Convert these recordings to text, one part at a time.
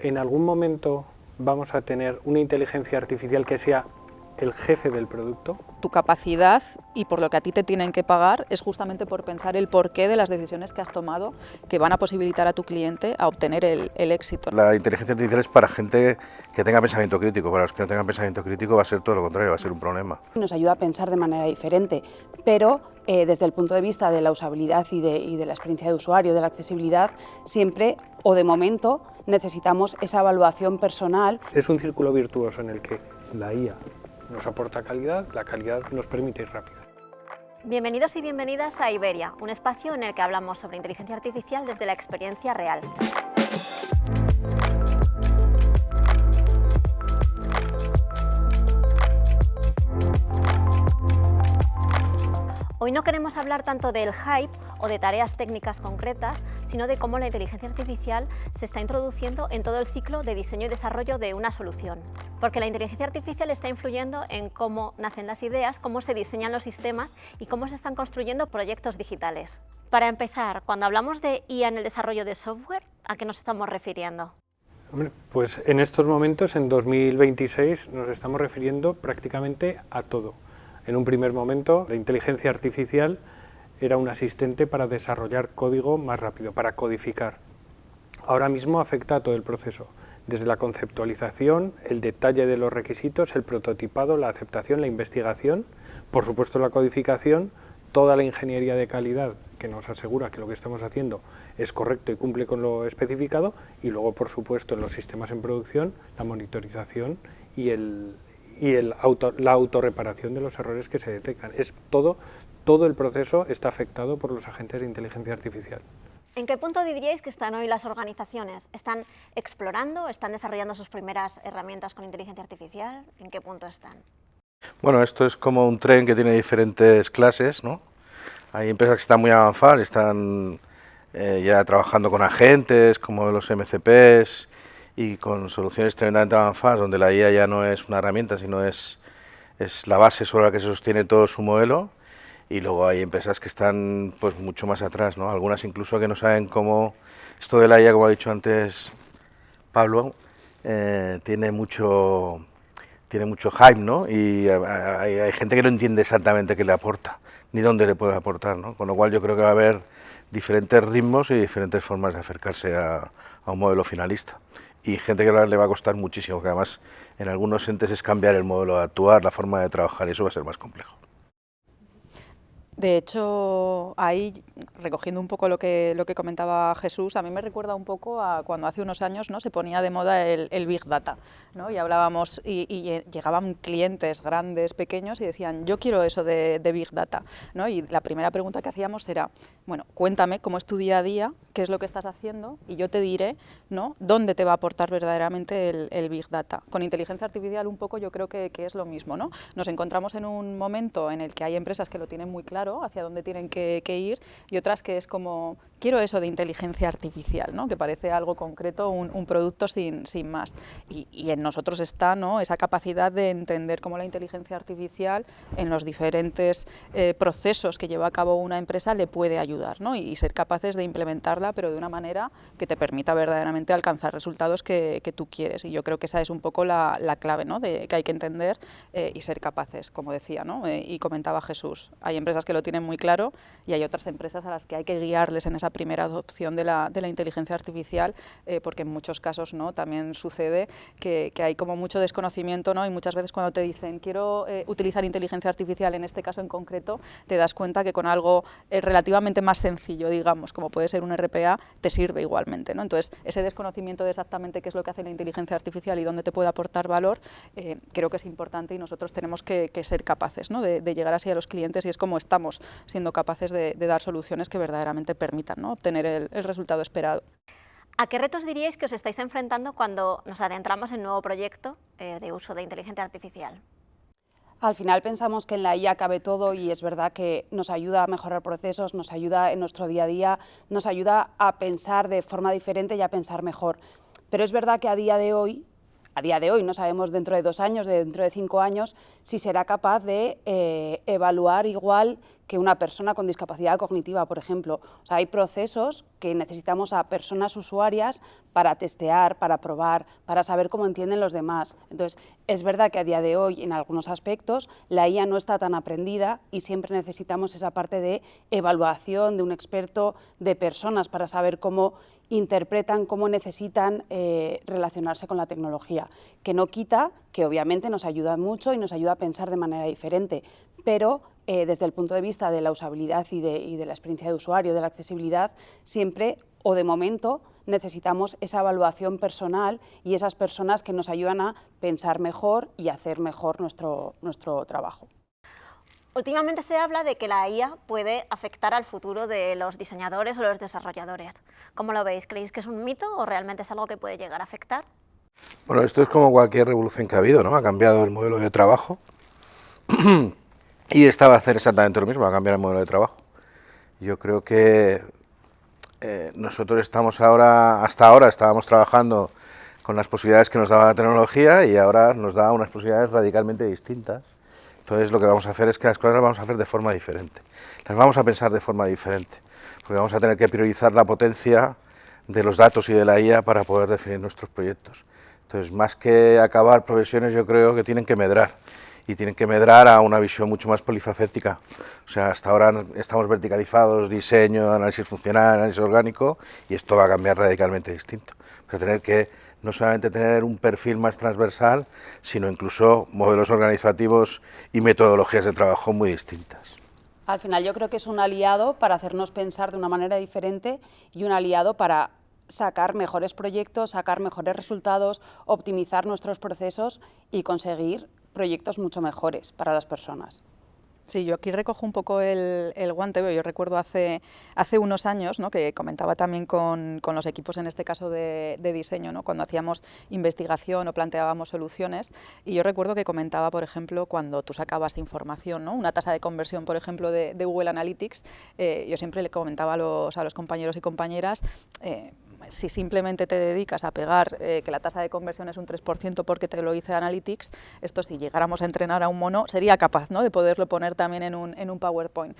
¿En algún momento vamos a tener una inteligencia artificial que sea el jefe del producto? Tu capacidad y por lo que a ti te tienen que pagar es justamente por pensar el porqué de las decisiones que has tomado que van a posibilitar a tu cliente a obtener el éxito. La inteligencia artificial es para gente que tenga pensamiento crítico. Para los que no tengan pensamiento crítico va a ser todo lo contrario, va a ser un problema. Nos ayuda a pensar de manera diferente, pero desde el punto de vista de la usabilidad y de la experiencia de usuario, de la accesibilidad, siempre o de momento necesitamos esa evaluación personal. Es un círculo virtuoso en el que la IA nos aporta calidad, la calidad nos permite ir rápido. Bienvenidos y bienvenidas a Iberia, un espacio en el que hablamos sobre inteligencia artificial desde la experiencia real. Hoy no queremos hablar tanto del hype o de tareas técnicas concretas, sino de cómo la inteligencia artificial se está introduciendo en todo el ciclo de diseño y desarrollo de una solución. Porque la inteligencia artificial está influyendo en cómo nacen las ideas, cómo se diseñan los sistemas y cómo se están construyendo proyectos digitales. Para empezar, cuando hablamos de IA en el desarrollo de software, ¿a qué nos estamos refiriendo? Hombre, pues en estos momentos, en 2026, nos estamos refiriendo prácticamente a todo. En un primer momento, la inteligencia artificial era un asistente para desarrollar código más rápido, para codificar. Ahora mismo afecta a todo el proceso, desde la conceptualización, el detalle de los requisitos, el prototipado, la aceptación, la investigación, por supuesto la codificación, toda la ingeniería de calidad que nos asegura que lo que estamos haciendo es correcto y cumple con lo especificado, y luego, por supuesto, en los sistemas en producción, la monitorización y la autorreparación de los errores que se detectan. Todo el proceso está afectado por los agentes de inteligencia artificial. ¿En qué punto diríais que están hoy las organizaciones? ¿Están explorando, están desarrollando sus primeras herramientas con inteligencia artificial? ¿En qué punto están? Bueno, esto es como un tren que tiene diferentes clases, ¿no? Hay empresas que están muy avanzadas, están ya trabajando con agentes como los MCPs y con soluciones tremendamente avanzadas donde la IA ya no es una herramienta, sino es la base sobre la que se sostiene todo su modelo. Y luego hay empresas que están pues mucho más atrás, ¿no? Algunas incluso que no saben cómo esto de la IA, como ha dicho antes Pablo, tiene mucho hype, ¿no? Y hay gente que no entiende exactamente qué le aporta, ni dónde le puede aportar, ¿no? Con lo cual yo creo que va a haber diferentes ritmos y diferentes formas de acercarse a un modelo finalista. Y gente que le va a costar muchísimo, que además en algunos entes es cambiar el modelo de actuar, la forma de trabajar, y eso va a ser más complejo. De hecho, ahí, recogiendo un poco lo que comentaba Jesús, a mí me recuerda un poco a cuando hace unos años, ¿no?, se ponía de moda el Big Data, ¿no? Y hablábamos, y llegaban clientes grandes, pequeños, y decían, yo quiero eso de Big Data, ¿no? Y la primera pregunta que hacíamos era, bueno, cuéntame cómo es tu día a día, qué es lo que estás haciendo, y yo te diré, ¿no?, dónde te va a aportar verdaderamente el Big Data. Con inteligencia artificial un poco yo creo que es lo mismo, ¿no? Nos encontramos en un momento en el que hay empresas que lo tienen muy claro, hacia dónde tienen que ir, y otras que es como, quiero eso de inteligencia artificial, ¿no?, que parece algo concreto, un producto sin más. Y en nosotros está, ¿no?, esa capacidad de entender cómo la inteligencia artificial en los diferentes procesos que lleva a cabo una empresa le puede ayudar, ¿no?, y ser capaces de implementarla, pero de una manera que te permita verdaderamente alcanzar resultados que tú quieres. Y yo creo que esa es un poco la clave, ¿no?, de que hay que entender y ser capaces, como decía, ¿no?, y comentaba Jesús. Hay empresas que lo tienen muy claro y hay otras empresas a las que hay que guiarles en esa primera adopción de la inteligencia artificial, porque en muchos casos, ¿no?, también sucede que hay como mucho desconocimiento, ¿no?, y muchas veces cuando te dicen quiero utilizar inteligencia artificial, en este caso en concreto, te das cuenta que con algo relativamente más sencillo, digamos, como puede ser un RPA, te sirve igualmente, ¿no? Entonces, ese desconocimiento de exactamente qué es lo que hace la inteligencia artificial y dónde te puede aportar valor, creo que es importante, y nosotros tenemos que ser capaces, ¿no?, de llegar así a los clientes, y es como estamos siendo capaces de dar soluciones que verdaderamente permitan, ¿no?, obtener el resultado esperado. ¿A qué retos diríais que os estáis enfrentando cuando nos adentramos en un nuevo proyecto de uso de inteligencia artificial? Al final pensamos que en la IA cabe todo, y es verdad que nos ayuda a mejorar procesos, nos ayuda en nuestro día a día, nos ayuda a pensar de forma diferente y a pensar mejor. Pero es verdad que a día de hoy a día de hoy, no sabemos dentro de 2 años, dentro de 5 años, si será capaz de evaluar igual que una persona con discapacidad cognitiva, por ejemplo. O sea, hay procesos que necesitamos a personas usuarias para testear, para probar, para saber cómo entienden los demás. Entonces, es verdad que a día de hoy, en algunos aspectos, la IA no está tan aprendida y siempre necesitamos esa parte de evaluación de un experto, de personas, para saber cómo interpretan, cómo necesitan relacionarse con la tecnología, que no quita que obviamente nos ayuda mucho y nos ayuda a pensar de manera diferente, pero desde el punto de vista de la usabilidad y de la experiencia de usuario, de la accesibilidad, siempre o de momento necesitamos esa evaluación personal y esas personas que nos ayudan a pensar mejor y hacer mejor nuestro trabajo. Últimamente se habla de que la IA puede afectar al futuro de los diseñadores o los desarrolladores. ¿Cómo lo veis? ¿Creéis que es un mito o realmente es algo que puede llegar a afectar? Bueno, esto es como cualquier revolución que ha habido, ¿no? Ha cambiado el modelo de trabajo y esta va a hacer exactamente lo mismo, va a cambiar el modelo de trabajo. Yo creo que nosotros estamos hasta ahora estábamos trabajando con las posibilidades que nos daba la tecnología y ahora nos da unas posibilidades radicalmente distintas. Entonces lo que vamos a hacer es que las cosas las vamos a hacer de forma diferente, las vamos a pensar de forma diferente, porque vamos a tener que priorizar la potencia de los datos y de la IA para poder definir nuestros proyectos. Entonces, más que acabar profesiones, yo creo que tienen que medrar, y tienen que medrar a una visión mucho más polifacética. O sea, hasta ahora estamos verticalizados, diseño, análisis funcional, análisis orgánico, y esto va a cambiar radicalmente distinto. Vamos a tener que no solamente tener un perfil más transversal, sino incluso modelos organizativos y metodologías de trabajo muy distintas. Al final yo creo que es un aliado para hacernos pensar de una manera diferente y un aliado para sacar mejores proyectos, sacar mejores resultados, optimizar nuestros procesos y conseguir proyectos mucho mejores para las personas. Sí, yo aquí recojo un poco el guante. Yo recuerdo hace unos años, ¿no?, que comentaba también con los equipos, en este caso de diseño, ¿no?, cuando hacíamos investigación o planteábamos soluciones, y yo recuerdo que comentaba, por ejemplo, cuando tú sacabas información, ¿no?, una tasa de conversión, por ejemplo, de Google Analytics, yo siempre le comentaba a los compañeros y compañeras, si simplemente te dedicas a pegar que la tasa de conversión es un 3% porque te lo dice Analytics, esto si llegáramos a entrenar a un mono sería capaz, ¿no?, de poderlo poner también en un PowerPoint.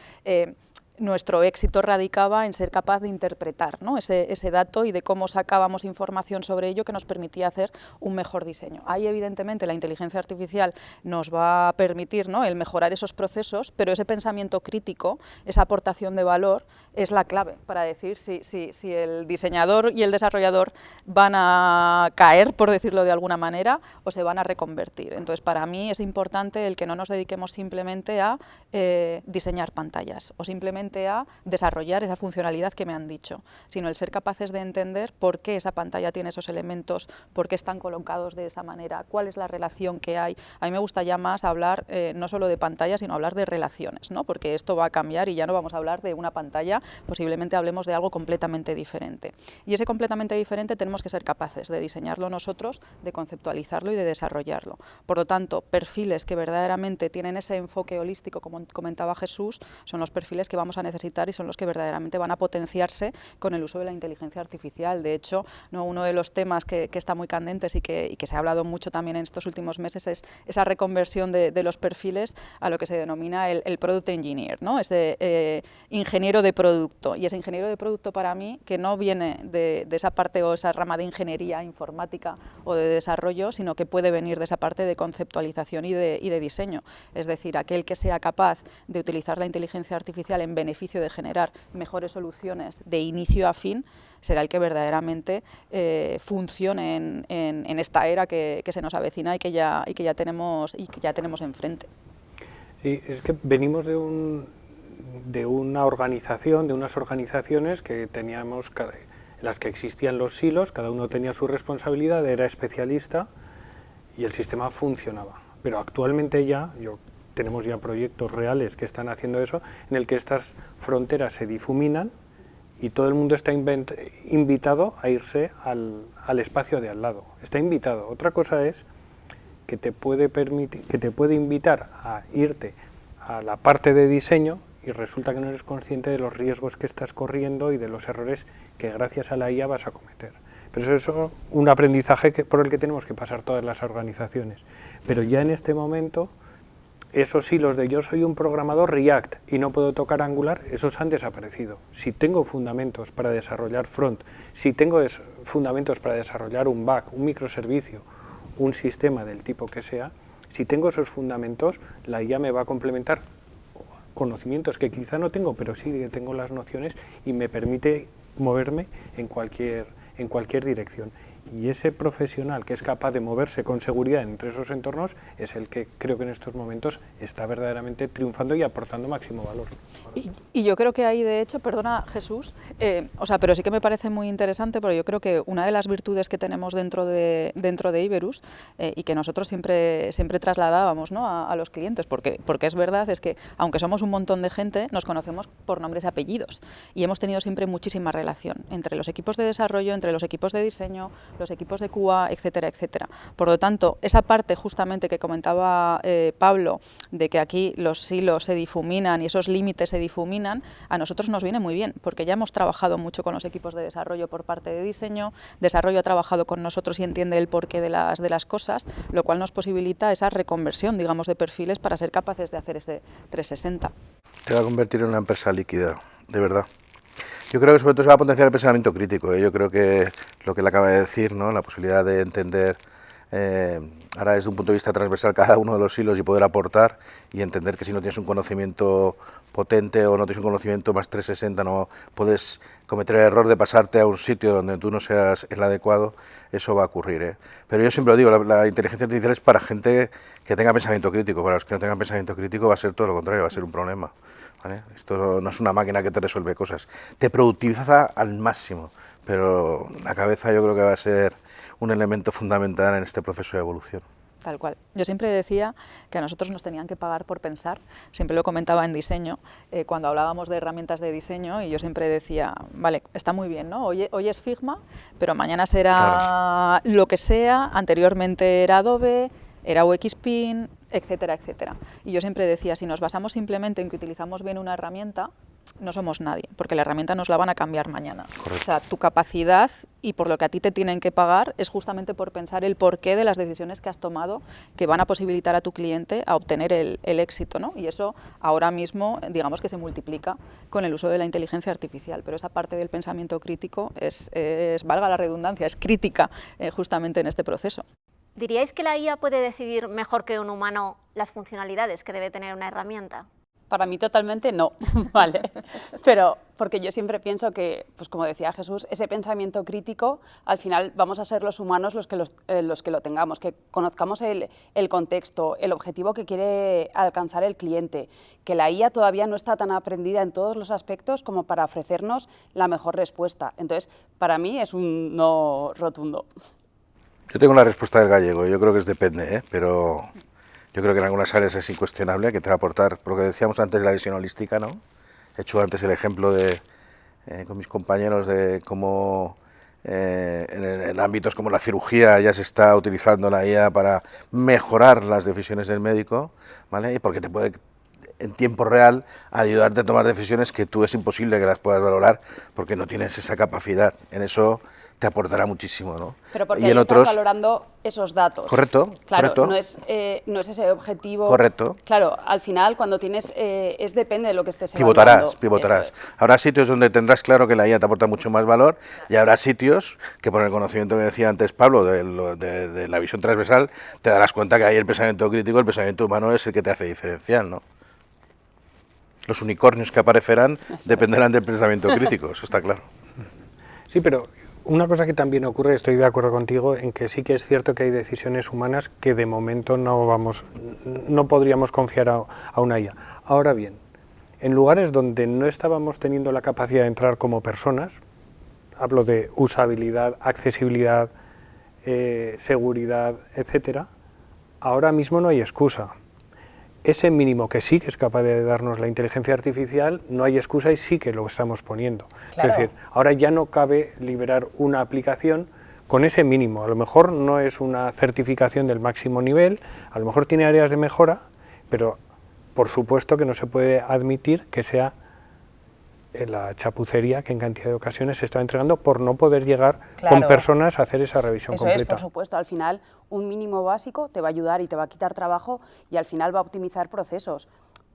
Nuestro éxito radicaba en ser capaz de interpretar, ¿no?, ese dato y de cómo sacábamos información sobre ello que nos permitía hacer un mejor diseño. Ahí evidentemente la inteligencia artificial nos va a permitir, ¿no?, el mejorar esos procesos, pero ese pensamiento crítico, esa aportación de valor es la clave para decir si el diseñador y el desarrollador van a caer, por decirlo de alguna manera, o se van a reconvertir. Entonces, para mí es importante el que no nos dediquemos simplemente a diseñar pantallas o simplemente a desarrollar esa funcionalidad que me han dicho, sino el ser capaces de entender por qué esa pantalla tiene esos elementos, por qué están colocados de esa manera, cuál es la relación que hay. A mí me gusta ya más hablar no solo de pantalla, sino hablar de relaciones, ¿no?, porque esto va a cambiar y ya no vamos a hablar de una pantalla, posiblemente hablemos de algo completamente diferente. Y ese completamente diferente tenemos que ser capaces de diseñarlo nosotros, de conceptualizarlo y de desarrollarlo. Por lo tanto, perfiles que verdaderamente tienen ese enfoque holístico, como comentaba Jesús, son los perfiles que vamos a necesitar y son los que verdaderamente van a potenciarse con el uso de la inteligencia artificial. De hecho, ¿no?, uno de los temas que está muy candentes y que se ha hablado mucho también en estos últimos meses es esa reconversión de los perfiles a lo que se denomina el Product Engineer, ¿no?, ese ingeniero de producto. Y ese ingeniero de producto, para mí, que no viene de esa parte o esa rama de ingeniería informática o de desarrollo, sino que puede venir de esa parte de conceptualización y de diseño. Es decir, aquel que sea capaz de utilizar la inteligencia artificial en beneficio de generar mejores soluciones de inicio a fin, será el que verdaderamente funcione en esta era que se nos avecina y que ya tenemos enfrente. Sí, es que venimos de una organización, de unas organizaciones que teníamos, en las que existían los silos, cada uno tenía su responsabilidad, era especialista y el sistema funcionaba. Pero actualmente tenemos ya proyectos reales que están haciendo eso, en el que estas fronteras se difuminan y todo el mundo está invitado a irse al espacio de al lado. Está invitado. Otra cosa es que te puede invitar a irte a la parte de diseño y resulta que no eres consciente de los riesgos que estás corriendo y de los errores que gracias a la IA vas a cometer. Pero eso es un aprendizaje por el que tenemos que pasar todas las organizaciones. Pero ya en este momento, esos hilos de yo soy un programador React y no puedo tocar Angular, esos han desaparecido. Si tengo fundamentos para desarrollar front, si tengo fundamentos para desarrollar un back, un microservicio, un sistema del tipo que sea, si tengo esos fundamentos, la IA me va a complementar conocimientos que quizá no tengo, pero sí que tengo las nociones y me permite moverme en cualquier dirección. Y ese profesional que es capaz de moverse con seguridad entre esos entornos es el que creo que en estos momentos está verdaderamente triunfando y aportando máximo valor. Y yo creo que ahí, de hecho, perdona Jesús, pero sí que me parece muy interesante, porque yo creo que una de las virtudes que tenemos dentro de Iberus y que nosotros siempre trasladábamos, ¿no?, a los clientes, porque es verdad, es que aunque somos un montón de gente, nos conocemos por nombres y apellidos y hemos tenido siempre muchísima relación entre los equipos de desarrollo, entre los equipos de diseño, los equipos de QA, etcétera, etcétera. Por lo tanto, esa parte justamente que comentaba Pablo, de que aquí los silos se difuminan y esos límites se difuminan, a nosotros nos viene muy bien, porque ya hemos trabajado mucho con los equipos de desarrollo por parte de diseño, desarrollo ha trabajado con nosotros y entiende el porqué de las cosas, lo cual nos posibilita esa reconversión, digamos, de perfiles para ser capaces de hacer ese 360. Te va a convertir en una empresa líquida, de verdad. Yo creo que sobre todo se va a potenciar el pensamiento crítico. Yo creo que lo que él acaba de decir, ¿no?, la posibilidad de entender ahora desde un punto de vista transversal cada uno de los hilos y poder aportar y entender que si no tienes un conocimiento potente o no tienes un conocimiento más 360 no puedes cometer el error de pasarte a un sitio donde tú no seas el adecuado, eso va a ocurrir. Pero yo siempre lo digo, la inteligencia artificial es para gente que tenga pensamiento crítico. Para los que no tengan pensamiento crítico va a ser todo lo contrario, va a ser un problema. ¿Vale? Esto no es una máquina que te resuelve cosas, te productiviza al máximo, pero la cabeza yo creo que va a ser un elemento fundamental en este proceso de evolución. Tal cual. Yo siempre decía que a nosotros nos tenían que pagar por pensar, siempre lo comentaba en diseño, cuando hablábamos de herramientas de diseño, y yo siempre decía, vale, está muy bien, ¿no? Hoy es Figma, pero mañana será lo que sea, anteriormente era Adobe, era UXPin, etcétera, etcétera. Y yo siempre decía, si nos basamos simplemente en que utilizamos bien una herramienta, no somos nadie, porque la herramienta nos la van a cambiar mañana. Correcto. O sea, tu capacidad y por lo que a ti te tienen que pagar es justamente por pensar el porqué de las decisiones que has tomado que van a posibilitar a tu cliente a obtener el éxito, ¿no? Y eso ahora mismo, digamos que se multiplica con el uso de la inteligencia artificial, pero esa parte del pensamiento crítico es valga la redundancia, es crítica justamente en este proceso. ¿Diríais que la IA puede decidir mejor que un humano las funcionalidades que debe tener una herramienta? Para mí totalmente no, ¿vale? Pero porque yo siempre pienso que, pues como decía Jesús, ese pensamiento crítico, al final vamos a ser los humanos los que lo tengamos, que conozcamos el contexto, el objetivo que quiere alcanzar el cliente, que la IA todavía no está tan aprendida en todos los aspectos como para ofrecernos la mejor respuesta. Entonces, para mí es un no rotundo. Yo tengo la respuesta del gallego, yo creo que es depende, pero yo creo que en algunas áreas es incuestionable que te va a aportar, por lo que decíamos antes de la visión holística, ¿no? He hecho antes el ejemplo con mis compañeros de cómo en ámbitos como la cirugía ya se está utilizando la IA para mejorar las decisiones del médico, ¿vale? Y porque te puede en tiempo real ayudarte a tomar decisiones que tú es imposible que las puedas valorar porque no tienes esa capacidad. En eso te aportará muchísimo, ¿no? Pero porque y ahí en estás otros valorando esos datos. Correcto, claro, correcto. No es ese objetivo. Correcto. Claro, al final cuando tienes, depende de lo que estés evaluando. Pivotarás. Eso es. Habrá sitios donde tendrás claro que la IA te aporta mucho más valor y habrá sitios que por el conocimiento que decía antes Pablo de la visión transversal te darás cuenta que ahí el pensamiento crítico, el pensamiento humano es el que te hace diferencial, ¿no? Los unicornios que aparecerán dependerán del pensamiento crítico, eso está claro. Sí, pero una cosa que también ocurre, estoy de acuerdo contigo, en que sí que es cierto que hay decisiones humanas que de momento no podríamos confiar a una IA. Ahora bien, en lugares donde no estábamos teniendo la capacidad de entrar como personas, hablo de usabilidad, accesibilidad, seguridad, etcétera, ahora mismo no hay excusa. Ese mínimo que sí que es capaz de darnos la inteligencia artificial, no hay excusa y sí que lo estamos poniendo. Claro. Es decir, ahora ya no cabe liberar una aplicación con ese mínimo. A lo mejor no es una certificación del máximo nivel, a lo mejor tiene áreas de mejora, pero por supuesto que no se puede admitir que sea la chapucería que en cantidad de ocasiones se estaba entregando por no poder llegar Claro. con personas a hacer esa revisión Eso completa. es, por supuesto, al final un mínimo básico te va a ayudar y te va a quitar trabajo y al final va a optimizar procesos,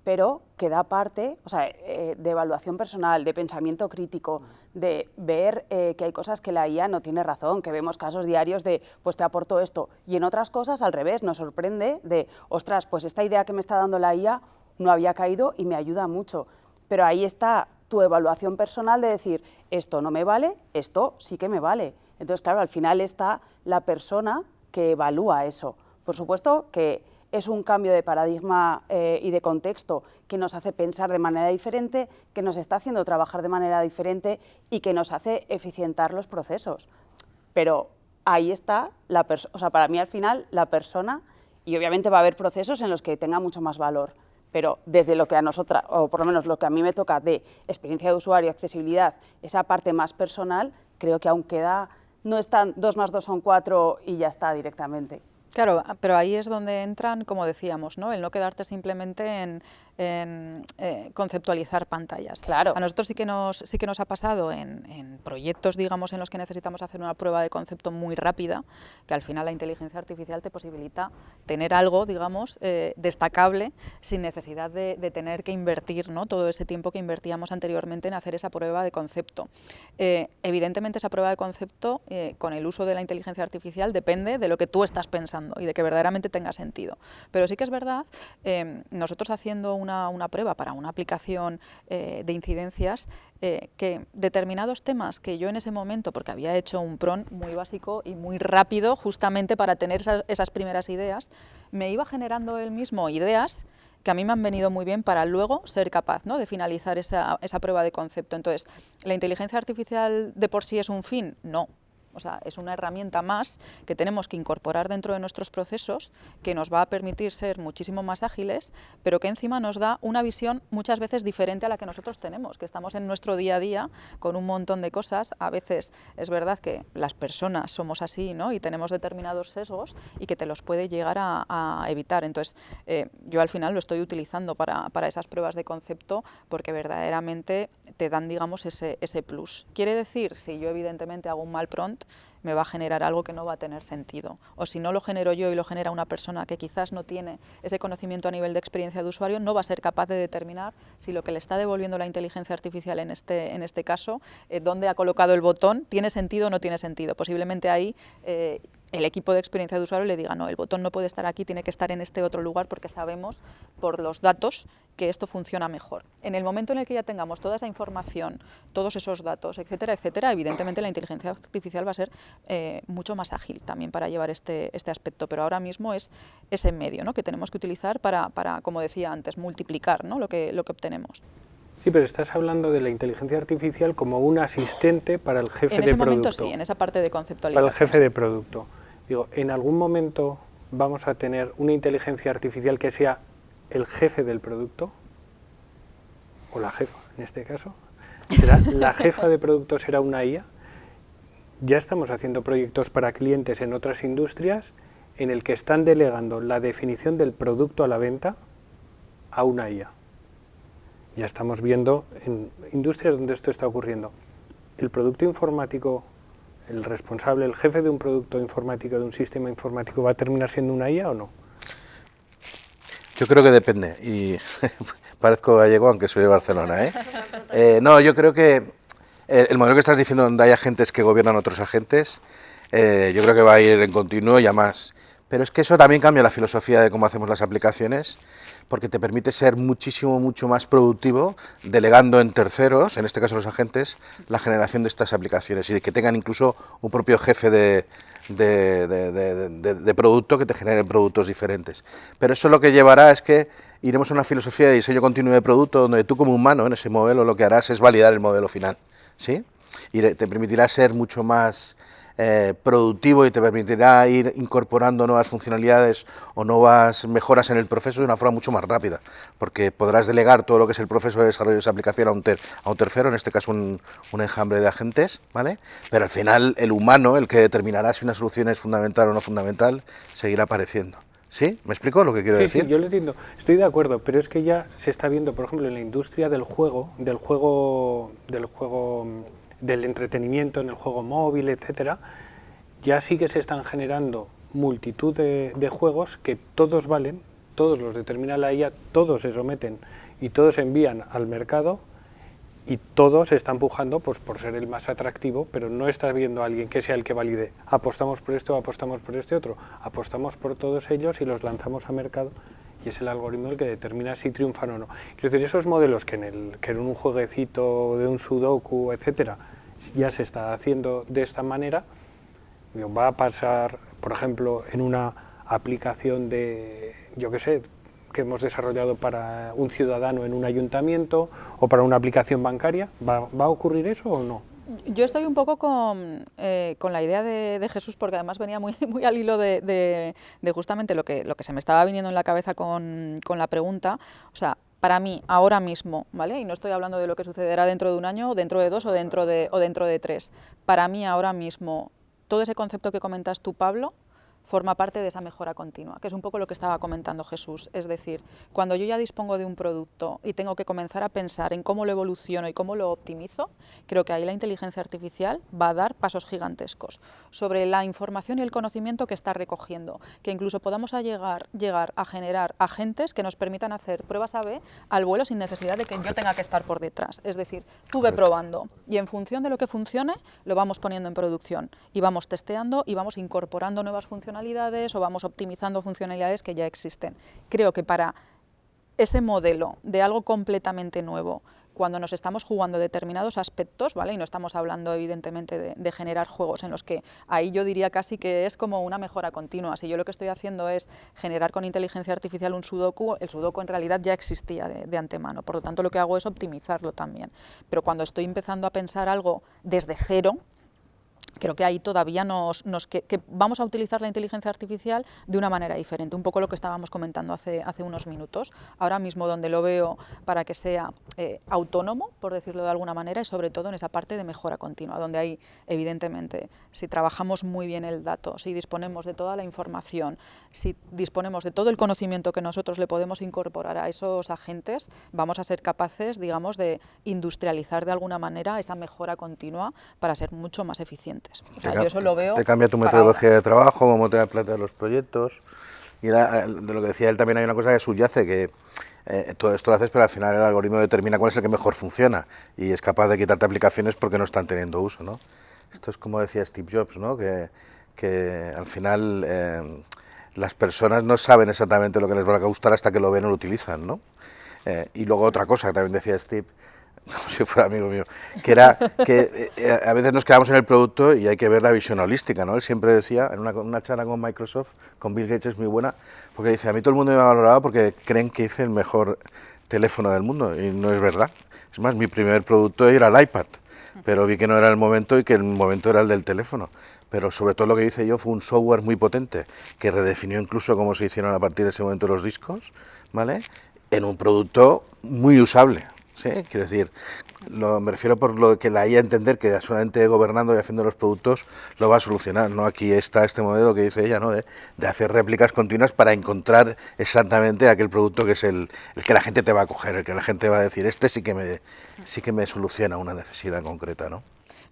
pero que da parte, o sea, de evaluación personal, de pensamiento crítico, de ver que hay cosas que la IA no tiene razón, que vemos casos diarios de, pues te aporto esto, y en otras cosas al revés, nos sorprende de, ostras, pues esta idea que me está dando la IA no había caído y me ayuda mucho, pero ahí está tu evaluación personal de decir, esto no me vale, esto sí que me vale. Entonces, claro, al final está la persona que evalúa eso. Por supuesto que es un cambio de paradigma y de contexto que nos hace pensar de manera diferente, que nos está haciendo trabajar de manera diferente y que nos hace eficientar los procesos. Pero ahí está, o sea, para mí al final la persona, y obviamente va a haber procesos en los que tenga mucho más valor, pero desde lo que a nosotras, o por lo menos lo que a mí me toca de experiencia de usuario, accesibilidad, esa parte más personal, creo que aún queda, no están 2 más 2 son 4 y ya está directamente. Claro, pero ahí es donde entran, como decíamos, ¿no? El no quedarte simplemente en conceptualizar pantallas. Claro. A nosotros sí que nos ha pasado en proyectos, digamos, en los que necesitamos hacer una prueba de concepto muy rápida, que al final la inteligencia artificial te posibilita tener algo, digamos, destacable, sin necesidad de tener que invertir, ¿no?, todo ese tiempo que invertíamos anteriormente en hacer esa prueba de concepto. Evidentemente esa prueba de concepto, con el uso de la inteligencia artificial, depende de lo que tú estás pensando y de que verdaderamente tenga sentido. Pero sí que es verdad, nosotros haciendo una prueba para una aplicación de incidencias, que determinados temas que yo en ese momento, porque había hecho un prompt muy básico y muy rápido justamente para tener esas primeras ideas, me iba generando él mismo ideas que a mí me han venido muy bien para luego ser capaz, ¿no?, de finalizar esa prueba de concepto. Entonces, ¿la inteligencia artificial de por sí es un fin? No. O sea, es una herramienta más que tenemos que incorporar dentro de nuestros procesos, que nos va a permitir ser muchísimo más ágiles, pero que encima nos da una visión muchas veces diferente a la que nosotros tenemos, que estamos en nuestro día a día con un montón de cosas. A veces es verdad que las personas somos así, ¿no?, y tenemos determinados sesgos y que te los puede llegar a evitar. Entonces, yo al final lo estoy utilizando para esas pruebas de concepto porque verdaderamente te dan, digamos, ese plus. Quiere decir, si yo evidentemente hago un mal prompt, me va a generar algo que no va a tener sentido. O si no lo genero yo y lo genera una persona que quizás no tiene ese conocimiento a nivel de experiencia de usuario, no va a ser capaz de determinar si lo que le está devolviendo la inteligencia artificial en este caso, dónde ha colocado el botón, tiene sentido o no tiene sentido. Posiblemente ahí el equipo de experiencia de usuario le diga, no, el botón no puede estar aquí, tiene que estar en este otro lugar porque sabemos por los datos que esto funciona mejor. En el momento en el que ya tengamos toda esa información, todos esos datos, etcétera, etcétera, evidentemente la inteligencia artificial va a ser mucho más ágil también para llevar este aspecto, pero ahora mismo es ese medio, ¿no?, que tenemos que utilizar para, como decía antes, multiplicar, ¿no?, lo que obtenemos. Sí, pero estás hablando de la inteligencia artificial como un asistente para el jefe de producto. En ese momento sí, en esa parte de conceptualización. Para el jefe de producto. Digo, ¿en algún momento vamos a tener una inteligencia artificial que sea el jefe del producto? O la jefa, en este caso. ¿La jefa de producto será una IA? Ya estamos haciendo proyectos para clientes en otras industrias en el que están delegando la definición del producto a la venta a una IA. Ya estamos viendo en industrias donde esto está ocurriendo. El producto informático, el responsable, el jefe de un producto informático, de un sistema informático, ¿va a terminar siendo una IA o no? Yo creo que depende, y parezco gallego aunque soy de Barcelona, ¿eh? No, yo creo que el modelo que estás diciendo donde hay agentes que gobiernan otros agentes, yo creo que va a ir en continuo y a más. Pero es que eso también cambia la filosofía de cómo hacemos las aplicaciones, porque te permite ser mucho más productivo, delegando en terceros, en este caso los agentes, la generación de estas aplicaciones y de que tengan incluso un propio jefe de producto que te genere productos diferentes. Pero eso lo que llevará es que iremos a una filosofía de diseño continuo de producto donde tú como humano en ese modelo lo que harás es validar el modelo final, ¿sí? Y te permitirá ser mucho más productivo y te permitirá ir incorporando nuevas funcionalidades o nuevas mejoras en el proceso de una forma mucho más rápida, porque podrás delegar todo lo que es el proceso de desarrollo de esa aplicación a un tercero, en este caso un enjambre de agentes, ¿vale? Pero al final el humano, el que determinará si una solución es fundamental o no fundamental, seguirá apareciendo. ¿Sí? ¿Me explico lo que quiero decir? Sí, yo lo entiendo. Estoy de acuerdo, pero es que ya se está viendo, por ejemplo, en la industria del entretenimiento, en el juego móvil, etcétera, ya sí que se están generando multitud de juegos que todos valen, todos los determina la IA, todos se someten y todos se envían al mercado y todos se están empujando pues, por ser el más atractivo, pero no estás viendo a alguien que sea el que valide. Apostamos por esto, apostamos por este otro, apostamos por todos ellos y los lanzamos a mercado y es el algoritmo el que determina si triunfan o no. Quiero decir, esos modelos que en un jueguecito de un sudoku, etcétera, ya se está haciendo de esta manera, va a pasar, por ejemplo, en una aplicación de, yo qué sé, que hemos desarrollado para un ciudadano en un ayuntamiento o para una aplicación bancaria. ¿Va a ocurrir eso o no? Yo estoy un poco con la idea de Jesús, porque además venía muy al hilo de justamente lo que se me estaba viniendo en la cabeza con la pregunta. O sea, para mí, ahora mismo, ¿vale? Y no estoy hablando de lo que sucederá dentro de un año, o dentro de 2, o dentro de 3. Para mí, ahora mismo, todo ese concepto que comentas tú, Pablo, forma parte de esa mejora continua, que es un poco lo que estaba comentando Jesús. Es decir, cuando yo ya dispongo de un producto y tengo que comenzar a pensar en cómo lo evoluciono y cómo lo optimizo, creo que ahí la inteligencia artificial va a dar pasos gigantescos sobre la información y el conocimiento que está recogiendo, que incluso podamos llegar a generar agentes que nos permitan hacer pruebas A/B al vuelo sin necesidad de que yo tenga que estar por detrás. Es decir, tú ve probando y en función de lo que funcione lo vamos poniendo en producción y vamos testeando y vamos incorporando nuevas funcionalidades o vamos optimizando funcionalidades que ya existen. Creo que para ese modelo de algo completamente nuevo, cuando nos estamos jugando determinados aspectos, ¿vale? Y no estamos hablando evidentemente de generar juegos en los que ahí yo diría casi que es como una mejora continua. Si yo lo que estoy haciendo es generar con inteligencia artificial un sudoku, el sudoku en realidad ya existía de antemano, por lo tanto lo que hago es optimizarlo también. Pero cuando estoy empezando a pensar algo desde cero, creo que ahí todavía que vamos a utilizar la inteligencia artificial de una manera diferente, un poco lo que estábamos comentando hace unos minutos. Ahora mismo donde lo veo para que sea autónomo, por decirlo de alguna manera, y sobre todo en esa parte de mejora continua, donde hay, evidentemente, si trabajamos muy bien el dato, si disponemos de toda la información, si disponemos de todo el conocimiento que nosotros le podemos incorporar a esos agentes, vamos a ser capaces, digamos, de industrializar de alguna manera esa mejora continua para ser mucho más eficientes. O sea, yo eso lo veo. Te cambia tu metodología de trabajo, cómo te planteas los proyectos. Y de lo que decía él también hay una cosa que subyace, que todo esto lo haces, pero al final el algoritmo determina cuál es el que mejor funciona y es capaz de quitarte aplicaciones porque no están teniendo uso, ¿no? Esto es como decía Steve Jobs, ¿no? Que al final las personas no saben exactamente lo que les va a gustar hasta que lo ven o lo utilizan, ¿no? Y luego otra cosa que también decía Steve, como si fuera amigo mío, que era que a veces nos quedamos en el producto y hay que ver la visión holística, ¿no? Él siempre decía, en una charla con Microsoft, con Bill Gates, es muy buena, porque dice, a mí todo el mundo me ha valorado porque creen que hice el mejor teléfono del mundo, y no es verdad. Es más, mi primer producto era el iPad, pero vi que no era el momento y que el momento era el del teléfono. Pero sobre todo lo que hice yo fue un software muy potente, que redefinió incluso cómo se hicieron a partir de ese momento los discos, ¿vale? En un producto muy usable. ¿Sí? Quiero decir, me refiero por lo que la IA entender que solamente gobernando y haciendo los productos lo va a solucionar, ¿no? Aquí está este modelo que dice ella, ¿no? De hacer réplicas continuas para encontrar exactamente aquel producto que es el que la gente te va a coger, el que la gente va a decir, este sí que me soluciona una necesidad concreta, ¿no?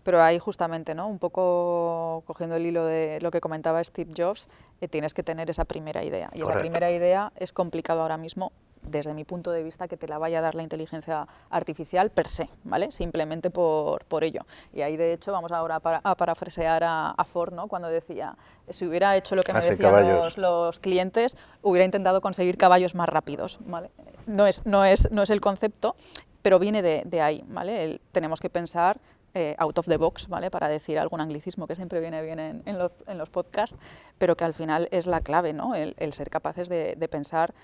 Pero ahí justamente, ¿no? Un poco cogiendo el hilo de lo que comentaba Steve Jobs, tienes que tener esa primera idea. Y Correcto. esa primera idea es complicado ahora mismo, desde mi punto de vista, que te la vaya a dar la inteligencia artificial per se, ¿vale? Simplemente por ello. Y ahí, de hecho, vamos ahora a parafrasear a Ford, ¿no? Cuando decía, si hubiera hecho lo que me decían los clientes, hubiera intentado conseguir caballos más rápidos, ¿vale? No es el concepto, pero viene de ahí, ¿vale? Tenemos que pensar out of the box, ¿vale? Para decir algún anglicismo que siempre viene bien en los podcasts, pero que al final es la clave, ¿no? El ser capaces de pensar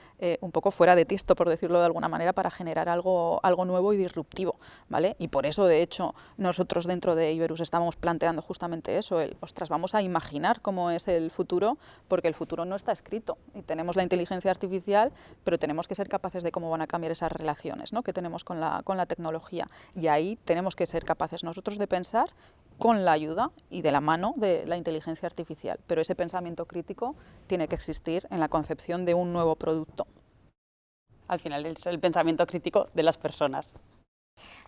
un poco fuera de tiesto, por decirlo de alguna manera, para generar algo nuevo y disruptivo, ¿vale? Y por eso, de hecho, nosotros dentro de Iberus estamos planteando justamente eso, ostras, vamos a imaginar cómo es el futuro, porque el futuro no está escrito, y tenemos la inteligencia artificial, pero tenemos que ser capaces de cómo van a cambiar esas relaciones, ¿no? Que tenemos con la tecnología, y ahí tenemos que ser capaces nosotros nosotros de pensar con la ayuda y de la mano de la inteligencia artificial, pero ese pensamiento crítico tiene que existir en la concepción de un nuevo producto. Al final es el pensamiento crítico de las personas.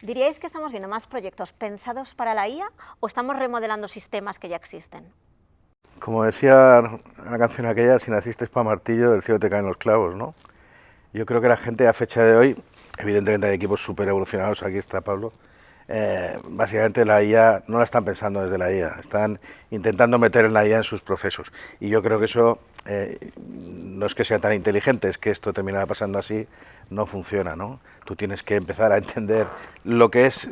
¿Diríais que estamos viendo más proyectos pensados para la IA o estamos remodelando sistemas que ya existen? Como decía la canción aquella, si naciste para martillo, del cielo te caen los clavos, ¿no? Yo creo que la gente a fecha de hoy, evidentemente hay equipos súper evolucionados, aquí está Pablo, básicamente la IA no la están pensando desde la IA, están intentando meter en la IA en sus procesos. Y yo creo que eso no es que sea tan inteligente, es que esto termina pasando así, no funciona, ¿no? Tú tienes que empezar a entender lo que es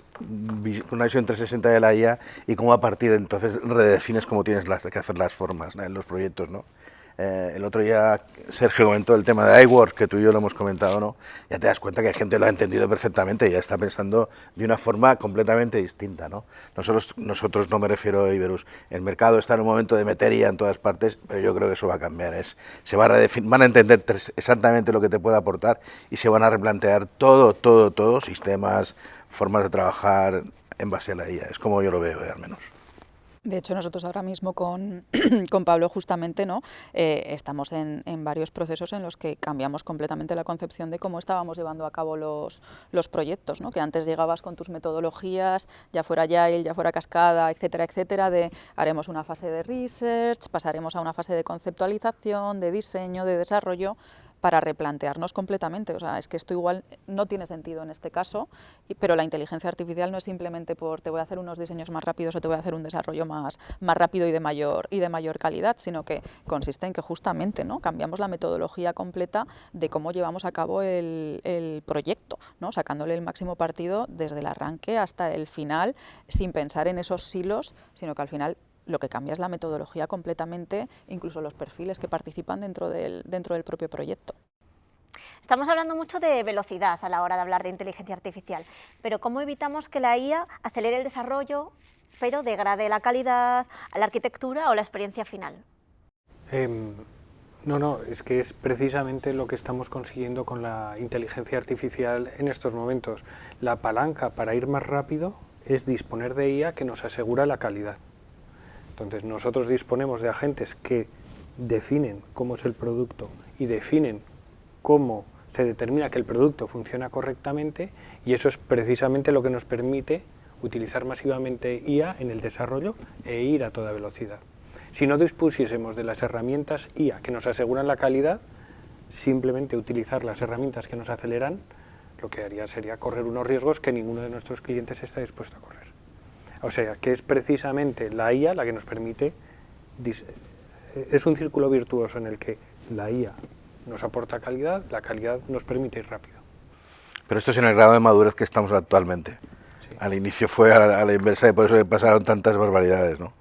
una visión 360 de la IA y cómo a partir de entonces redefines cómo tienes que hacer las formas, ¿no?, en los proyectos, ¿no? El otro día Sergio comentó el tema de iWorks, que tú y yo lo hemos comentado, ¿no? Ya te das cuenta que la gente lo ha entendido perfectamente y ya está pensando de una forma completamente distinta, ¿no? Nosotros no me refiero a Iberus, el mercado está en un momento de meter IA en todas partes, pero yo creo que eso va a cambiar, van a entender exactamente lo que te puede aportar y se van a replantear todo, sistemas, formas de trabajar en base a la IA, es como yo lo veo, al menos. De hecho, nosotros ahora mismo con Pablo justamente, ¿no? Estamos en varios procesos en los que cambiamos completamente la concepción de cómo estábamos llevando a cabo los proyectos, ¿no? Que antes llegabas con tus metodologías, ya fuera Agile, ya fuera Cascada, etcétera, etcétera, de haremos una fase de research, pasaremos a una fase de conceptualización, de diseño, de desarrollo, para replantearnos completamente. O sea, es que esto igual no tiene sentido en este caso, pero la inteligencia artificial no es simplemente por te voy a hacer unos diseños más rápidos o te voy a hacer un desarrollo más rápido y de mayor calidad, sino que consiste en que justamente, ¿no?, cambiamos la metodología completa de cómo llevamos a cabo el proyecto, ¿no?, sacándole el máximo partido desde el arranque hasta el final, sin pensar en esos silos, sino que al final lo que cambia es la metodología completamente, incluso los perfiles que participan dentro del propio proyecto. Estamos hablando mucho de velocidad a la hora de hablar de inteligencia artificial, pero ¿cómo evitamos que la IA acelere el desarrollo, pero degrade la calidad, la arquitectura o la experiencia final? No, es que es precisamente lo que estamos consiguiendo con la inteligencia artificial en estos momentos. La palanca para ir más rápido es disponer de IA que nos asegura la calidad. Entonces nosotros disponemos de agentes que definen cómo es el producto y definen cómo se determina que el producto funciona correctamente, y eso es precisamente lo que nos permite utilizar masivamente IA en el desarrollo e ir a toda velocidad. Si no dispusiésemos de las herramientas IA que nos aseguran la calidad, simplemente utilizar las herramientas que nos aceleran, lo que haría sería correr unos riesgos que ninguno de nuestros clientes está dispuesto a correr. O sea, que es precisamente la IA la que nos permite, es un círculo virtuoso en el que la IA nos aporta calidad, la calidad nos permite ir rápido. Pero esto es en el grado de madurez que estamos actualmente. Sí. Al inicio fue a la inversa y por eso pasaron tantas barbaridades, ¿no?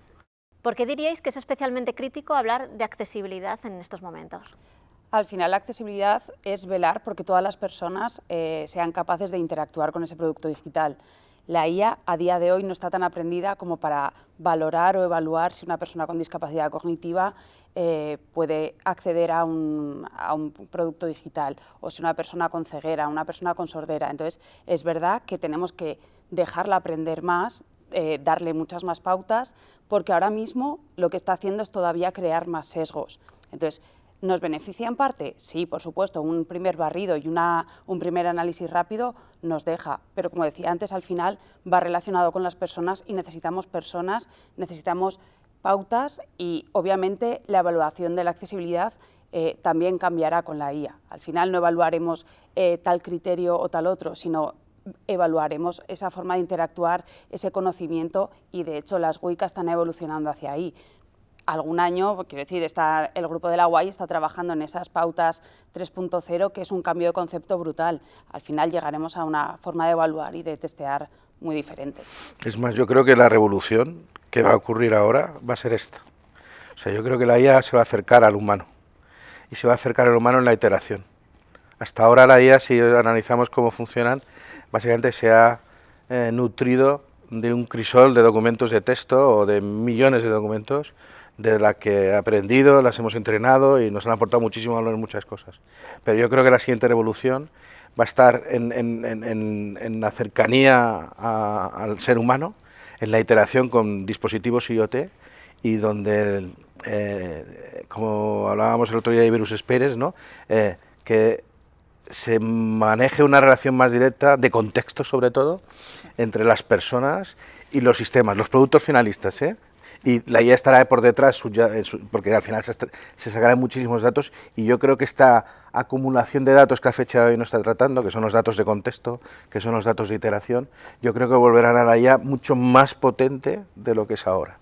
¿Por qué diríais que es especialmente crítico hablar de accesibilidad en estos momentos? Al final la accesibilidad es velar porque todas las personas sean capaces de interactuar con ese producto digital. La IA a día de hoy no está tan aprendida como para valorar o evaluar si una persona con discapacidad cognitiva puede acceder a un producto digital, o si una persona con ceguera, una persona con sordera. Entonces, es verdad que tenemos que dejarla aprender más, darle muchas más pautas, porque ahora mismo lo que está haciendo es todavía crear más sesgos. Entonces, ¿nos beneficia en parte? Sí, por supuesto, un primer barrido y un primer análisis rápido nos deja, pero como decía antes, al final va relacionado con las personas y necesitamos pautas, y obviamente la evaluación de la accesibilidad también cambiará con la IA. Al final no evaluaremos tal criterio o tal otro, sino evaluaremos esa forma de interactuar, ese conocimiento, y de hecho las WICA están evolucionando hacia ahí. Algún año, quiero decir, el grupo de la UAI está trabajando en esas pautas 3.0, que es un cambio de concepto brutal. Al final llegaremos a una forma de evaluar y de testear muy diferente. Es más, yo creo que la revolución que va a ocurrir ahora va a ser esta. O sea, yo creo que la IA se va a acercar al humano, y se va a acercar al humano en la iteración. Hasta ahora la IA, si analizamos cómo funcionan, básicamente se ha nutrido de un crisol de documentos de texto o de millones de documentos, de la que he aprendido, las hemos entrenado y nos han aportado muchísimo valor en muchas cosas. Pero yo creo que la siguiente revolución va a estar en la cercanía al ser humano, en la iteración con dispositivos IoT y donde, como hablábamos el otro día de virus experiments, ¿no? Que se maneje una relación más directa, de contexto sobre todo, entre las personas y los sistemas, los productos finalistas, y la IA estará por detrás, porque al final se sacarán muchísimos datos, y yo creo que esta acumulación de datos que a fecha de hoy no está tratando, que son los datos de contexto, que son los datos de iteración, yo creo que volverán a la IA mucho más potente de lo que es ahora.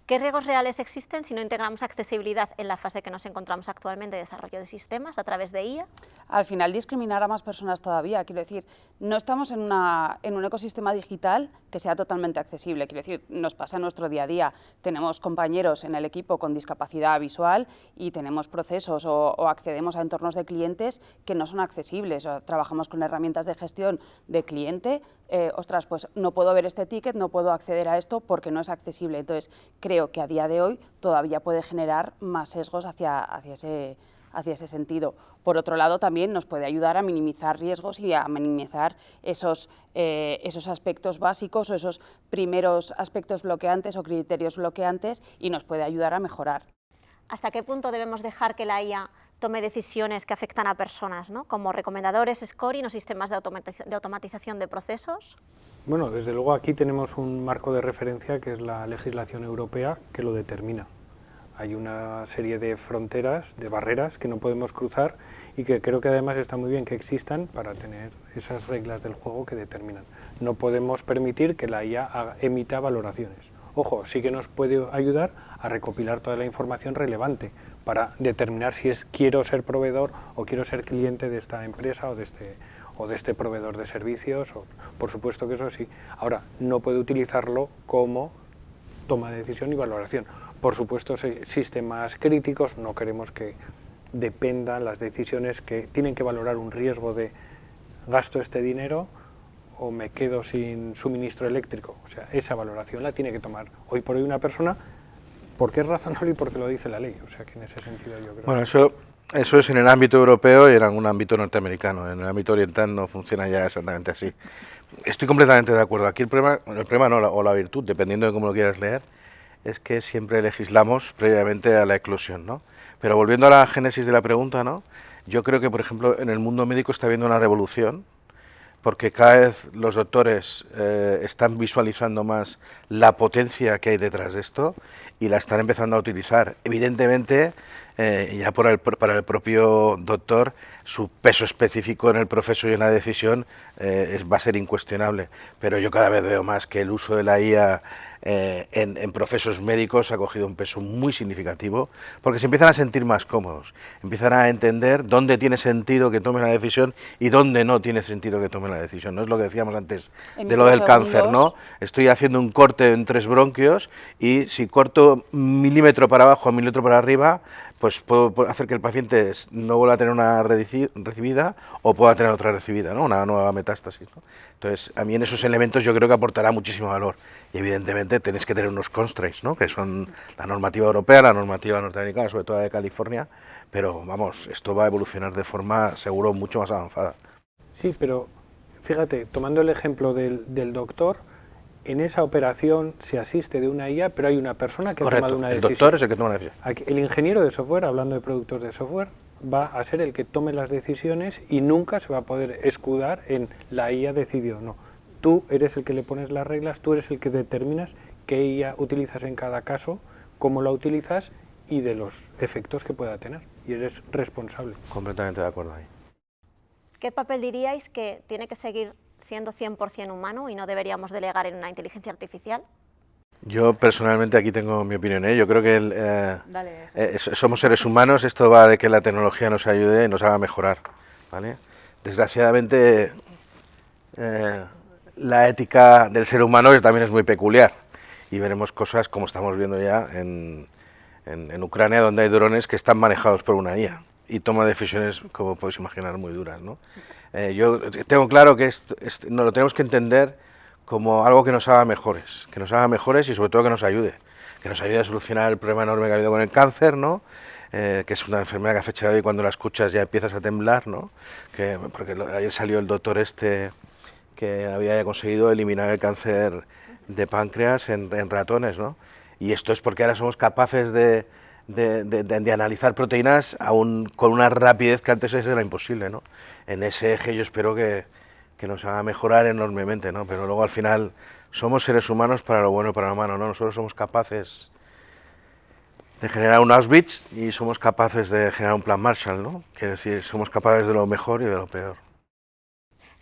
¿Qué riesgos reales existen si no integramos accesibilidad en la fase que nos encontramos actualmente de desarrollo de sistemas a través de IA? Al final discriminar a más personas todavía, quiero decir, no estamos en un ecosistema digital que sea totalmente accesible, quiero decir, nos pasa en nuestro día a día, tenemos compañeros en el equipo con discapacidad visual y tenemos procesos o accedemos a entornos de clientes que no son accesibles, o trabajamos con herramientas de gestión de cliente, ostras, pues no puedo ver este ticket, no puedo acceder a esto porque no es accesible, entonces creo que a día de hoy todavía puede generar más sesgos hacia ese sentido. Por otro lado, también nos puede ayudar a minimizar riesgos y a minimizar esos aspectos básicos o esos primeros aspectos bloqueantes o criterios bloqueantes y nos puede ayudar a mejorar. ¿Hasta qué punto debemos dejar que la IA tome decisiones que afectan a personas, ¿no? Como recomendadores, scoring o sistemas de automatización de procesos? Bueno, desde luego aquí tenemos un marco de referencia que es la legislación europea que lo determina. Hay una serie de fronteras, de barreras que no podemos cruzar y que creo que además está muy bien que existan para tener esas reglas del juego que determinan. No podemos permitir que la IA emita valoraciones. Ojo, sí que nos puede ayudar a recopilar toda la información relevante para determinar si quiero ser proveedor o quiero ser cliente de esta empresa o de este proveedor de servicios. Por supuesto que eso sí. Ahora, no puede utilizarlo como toma de decisión y valoración. Por supuesto, sistemas críticos, no queremos que dependan las decisiones que tienen que valorar un riesgo de gasto este dinero o me quedo sin suministro eléctrico. O sea, esa valoración la tiene que tomar hoy por hoy una persona porque es razonable y porque lo dice la ley. O sea, que en ese sentido yo creo... Bueno, eso es en el ámbito europeo y en algún ámbito norteamericano. En el ámbito oriental no funciona ya exactamente así. Estoy completamente de acuerdo. Aquí el problema no, o la virtud, dependiendo de cómo lo quieras leer, es que siempre legislamos previamente a la eclosión, ¿no? Pero volviendo a la génesis de la pregunta, ¿no? Yo creo que, por ejemplo, en el mundo médico está habiendo una revolución, porque cada vez los doctores están visualizando más la potencia que hay detrás de esto y la están empezando a utilizar. Evidentemente, ya para el propio doctor, su peso específico en el proceso y en la decisión va a ser incuestionable, pero yo cada vez veo más que el uso de la IA en procesos médicos ha cogido un peso muy significativo, porque se empiezan a sentir más cómodos, empiezan a entender dónde tiene sentido que tomen la decisión y dónde no tiene sentido que tomen la decisión. No es lo que decíamos antes de lo del cáncer, ¿no? Estoy haciendo un corte en 3 bronquios y si corto 1 milímetro para abajo o 1 milímetro para arriba, pues puedo hacer que el paciente no vuelva a tener una recibida o pueda tener otra recibida, ¿no? Una nueva metástasis, ¿no? Entonces, a mí en esos elementos yo creo que aportará muchísimo valor. Y evidentemente tenéis que tener unos constraints, ¿no? Que son la normativa europea, la normativa norteamericana, sobre todo la de California, pero vamos, esto va a evolucionar de forma seguro mucho más avanzada. Sí, pero fíjate, tomando el ejemplo del doctor, en esa operación se asiste de una IA, pero hay una persona que ha tomado una decisión. El doctor es el que toma la decisión. El ingeniero de software, hablando de productos de software, va a ser el que tome las decisiones y nunca se va a poder escudar en la IA decidió. No, tú eres el que le pones las reglas, tú eres el que determinas qué IA utilizas en cada caso, cómo la utilizas y de los efectos que pueda tener. Y eres responsable. Completamente de acuerdo ahí. ¿Qué papel diríais que tiene que seguir siendo 100% humano y no deberíamos delegar en una inteligencia artificial? Yo personalmente aquí tengo mi opinión, ¿eh? Yo creo que somos seres humanos, esto va de que la tecnología nos ayude y nos haga mejorar, ¿vale? Desgraciadamente la ética del ser humano también es muy peculiar y veremos cosas como estamos viendo ya en Ucrania, donde hay drones que están manejados por una IA y toma decisiones, como podéis imaginar, muy duras, ¿no? Yo tengo claro que no lo tenemos que entender como algo que nos haga mejores y sobre todo que nos ayude a solucionar el problema enorme que ha habido con el cáncer, ¿no? Que es una enfermedad que a fecha de hoy cuando la escuchas ya empiezas a temblar, ¿no? Porque ayer salió el doctor que había conseguido eliminar el cáncer de páncreas en ratones, ¿no? Y esto es porque ahora somos capaces de analizar proteínas aún con una rapidez que antes era imposible, ¿no? En ese eje yo espero que nos haga mejorar enormemente, ¿no? Pero luego al final somos seres humanos para lo bueno y para lo malo, ¿no? Nosotros somos capaces de generar un Auschwitz y somos capaces de generar un plan Marshall, ¿no? Quiere decir, somos capaces de lo mejor y de lo peor.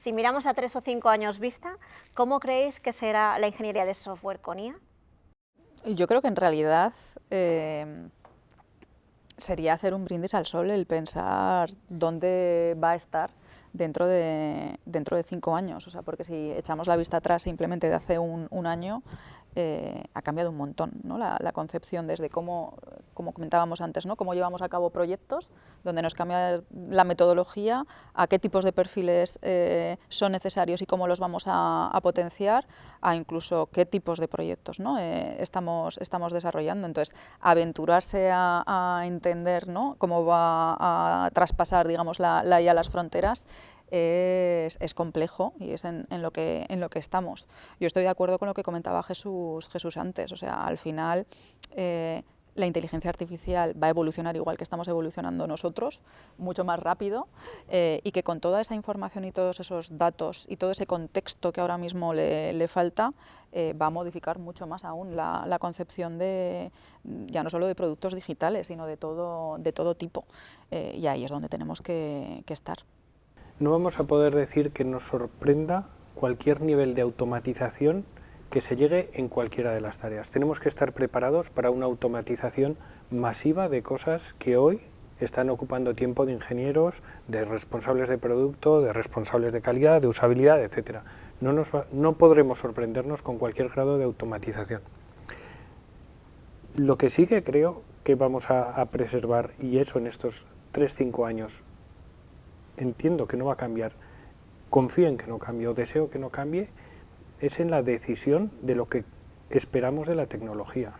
Si miramos a 3 o 5 años vista, ¿cómo creéis que será la ingeniería de software con IA? Yo creo que en realidad sería hacer un brindis al sol el pensar dónde va a estar dentro de 5 años, o sea, porque si echamos la vista atrás simplemente de hace un año, ha cambiado un montón, ¿no? La concepción desde como comentábamos antes, ¿no? Cómo llevamos a cabo proyectos, donde nos cambia la metodología, a qué tipos de perfiles son necesarios y cómo los vamos a potenciar, a incluso qué tipos de proyectos, ¿no? estamos desarrollando. Entonces, aventurarse a entender, ¿no? Cómo va a traspasar, digamos, la IA a las fronteras, es complejo y es en lo que estamos. Yo estoy de acuerdo con lo que comentaba Jesús antes, o sea, al final la inteligencia artificial va a evolucionar igual que estamos evolucionando nosotros, mucho más rápido, y que con toda esa información y todos esos datos y todo ese contexto que ahora mismo le falta, va a modificar mucho más aún la concepción de, ya no solo de productos digitales, sino de todo tipo, y ahí es donde tenemos que estar. No vamos a poder decir que nos sorprenda cualquier nivel de automatización que se llegue en cualquiera de las tareas. Tenemos que estar preparados para una automatización masiva de cosas que hoy están ocupando tiempo de ingenieros, de responsables de producto, de responsables de calidad, de usabilidad, etc. No podremos sorprendernos con cualquier grado de automatización. Lo que sí que creo que vamos a preservar, y eso en estos 3-5 años, entiendo que no va a cambiar, confío en que no cambie o deseo que no cambie, es en la decisión de lo que esperamos de la tecnología.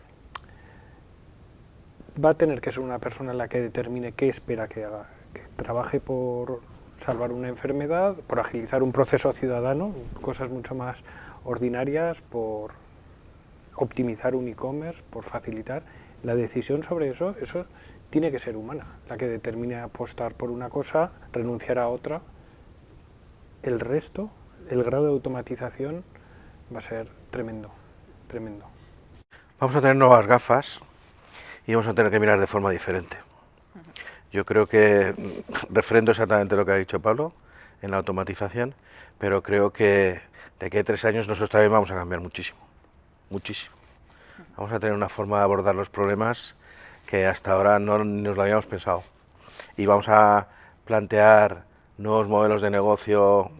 Va a tener que ser una persona la que determine qué espera que haga, que trabaje por salvar una enfermedad, por agilizar un proceso ciudadano, cosas mucho más ordinarias, por optimizar un e-commerce, por facilitar. La decisión sobre eso tiene que ser humana, la que determine apostar por una cosa, renunciar a otra. El resto, el grado de automatización va a ser tremendo, tremendo. Vamos a tener nuevas gafas y vamos a tener que mirar de forma diferente. Yo creo que refrendo exactamente lo que ha dicho Pablo en la automatización, pero creo que de aquí a 3 años nosotros también vamos a cambiar muchísimo, muchísimo. Vamos a tener una forma de abordar los problemas que hasta ahora no nos lo habíamos pensado. Y vamos a plantear nuevos modelos de negocio,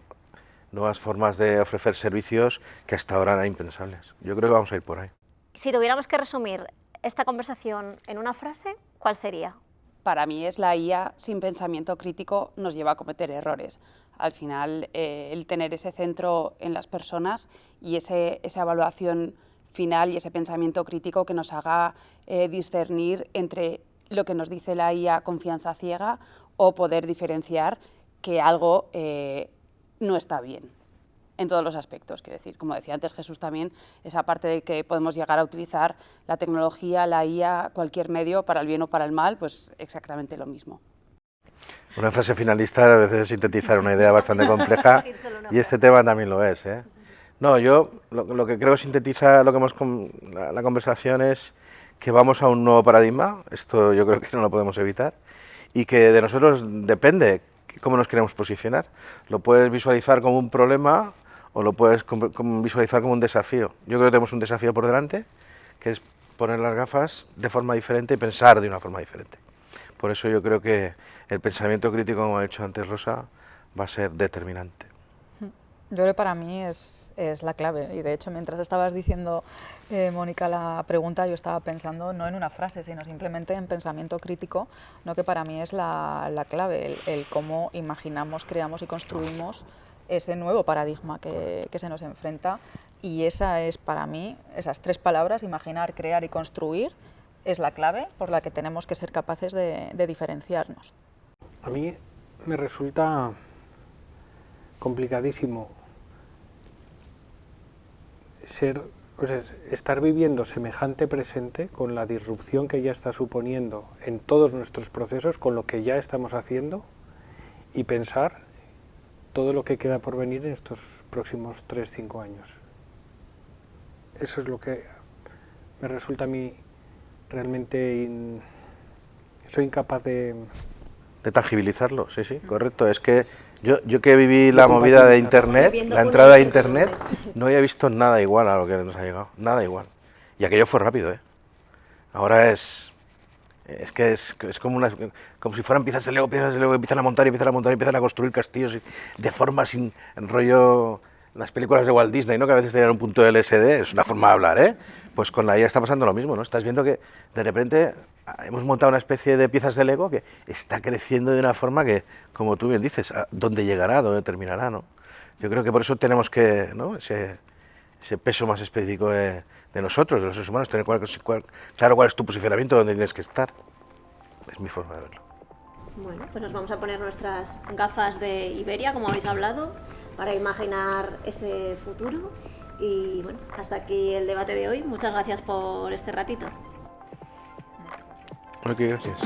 nuevas formas de ofrecer servicios que hasta ahora eran impensables. Yo creo que vamos a ir por ahí. Si tuviéramos que resumir esta conversación en una frase, ¿cuál sería? Para mí es la IA sin pensamiento crítico nos lleva a cometer errores. Al final, el tener ese centro en las personas y esa evaluación final y ese pensamiento crítico que nos haga discernir entre lo que nos dice la IA confianza ciega o poder diferenciar que algo no está bien en todos los aspectos. Quiero decir, como decía antes Jesús también, esa parte de que podemos llegar a utilizar la tecnología, la IA, cualquier medio para el bien o para el mal, pues exactamente lo mismo. Una frase finalista a veces es sintetizar una idea bastante compleja y este tema también lo es, ¿eh? No, yo lo que creo que sintetiza lo que hemos la conversación es que vamos a un nuevo paradigma, esto yo creo que no lo podemos evitar, y que de nosotros depende cómo nos queremos posicionar. Lo puedes visualizar como un problema o lo puedes visualizar como un desafío. Yo creo que tenemos un desafío por delante, que es poner las gafas de forma diferente y pensar de una forma diferente. Por eso yo creo que el pensamiento crítico, como ha dicho antes Rosa, va a ser determinante. Yo creo que para mí es la clave, y de hecho mientras estabas diciendo, Mónica, la pregunta, yo estaba pensando no en una frase, sino simplemente en pensamiento crítico, ¿no? Que para mí es la clave, el cómo imaginamos, creamos y construimos ese nuevo paradigma que se nos enfrenta, y esa es para mí, esas 3 palabras, imaginar, crear y construir, es la clave por la que tenemos que ser capaces de diferenciarnos. A mí me resulta complicadísimo ser Pues estar viviendo semejante presente con la disrupción que ya está suponiendo en todos nuestros procesos, con lo que ya estamos haciendo, y pensar todo lo que queda por venir en estos próximos 3-5 años. Eso es lo que me resulta a mí realmente... soy incapaz de tangibilizarlo, sí, sí, correcto. Es que yo que viví la movida de Internet, la entrada a Internet, no había visto nada igual a lo que nos ha llegado, nada igual. Y aquello fue rápido, ¿eh? Ahora es como si fueran piezas de Lego que empiezan a montar, empiezan a construir castillos de forma sin rollo, las películas de Walt Disney, ¿no? Que a veces tenían un punto de LSD, es una forma de hablar, ¿eh? Pues con la IA está pasando lo mismo, ¿no? Estás viendo que de repente hemos montado una especie de piezas de Lego que está creciendo de una forma que, como tú bien dices, ¿a dónde llegará, dónde terminará, ¿no? Yo creo que por eso tenemos que, ¿no? ese peso más específico de nosotros, de los seres humanos, tener claro cuál es tu posicionamiento, dónde tienes que estar. Es mi forma de verlo. Bueno, pues nos vamos a poner nuestras gafas de Iberia, como habéis hablado, para imaginar ese futuro. Y bueno, hasta aquí el debate de hoy. Muchas gracias por este ratito. Bueno, gracias.